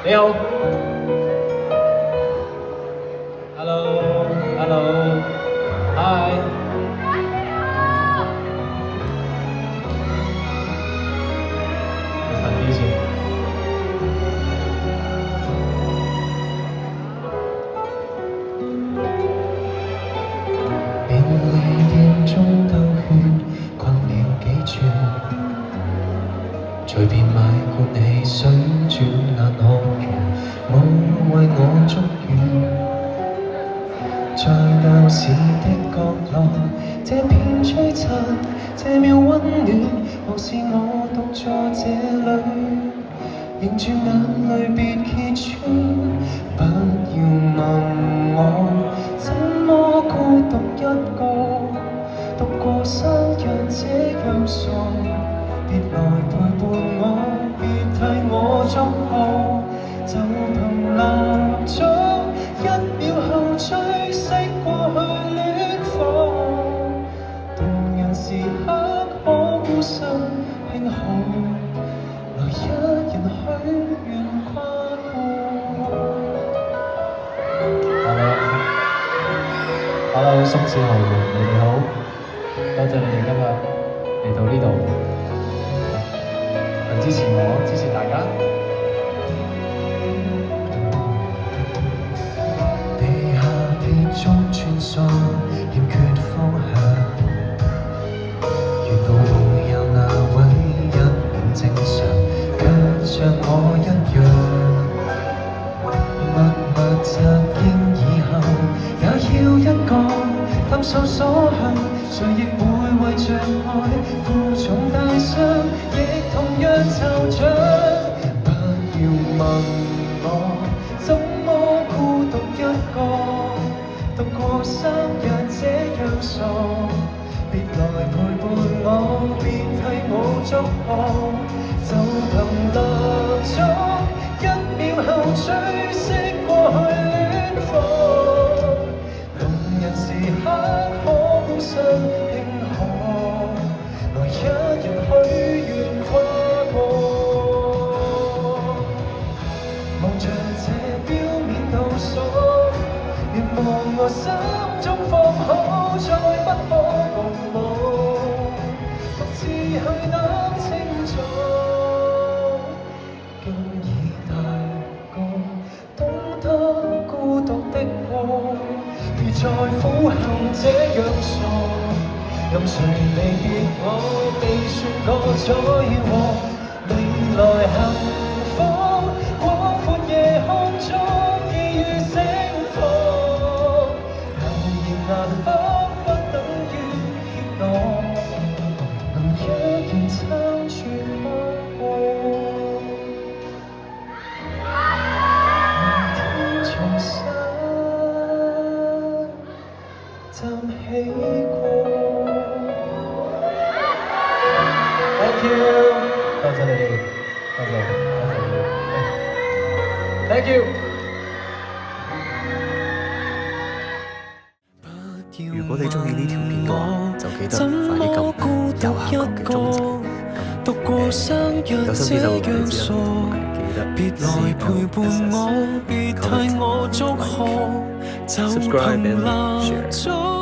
你好，Hello，Hello，Hi。你瞓啲先。便利店中兜圈，逛了幾轉，隨便買罐汽水，轉眼看完，冇為我祝願。在鬧市的角落，這片璀璨，這秒溫暖，或是我獨坐這裏，凝住眼淚別揭穿，不要問我怎麼孤獨一個，獨過生日這樣傻，別來陪伴我，別替我祝賀，就憑蠟燭1秒後追熄過去戀火，動人時刻可孤身輕可，來一人許願跨過。Hello，松子後援，你哋好，多謝你哋今日嚟到呢度，嚟支持我，支持大家。地下鐵中穿梭，欠缺方向，沿路沒有那位一臉正常，卻像我一樣，默默摘煙以後，也要一個探索所向，誰亦會為着愛負重大傷，亦同樣惆悵。不要問我怎麼孤獨一個，獨過生日這樣傻，別來陪伴我，別替我祝賀，就憑蠟燭1秒後追熄過去戀火，動人時刻可孤身輕可，來一人許願跨過。望着這表面倒數，願望我心中放好，再不可共舞，獨自去等清楚。竟已大個，懂得孤獨的過，別再苦恨這樣傻，任誰離別我，未算個災禍，未來幸福。廣闊夜空中已遇星火，偶然難堪不等於怯懦，能一人撐住跨過，明天重新站起過。Thank you，多謝你哋，多謝你哋。Thank you。如果你中意呢條片嘅話，就記得快啲撳右下角嘅鐘仔，有新片就會通知啦。記得試下subscribe and share。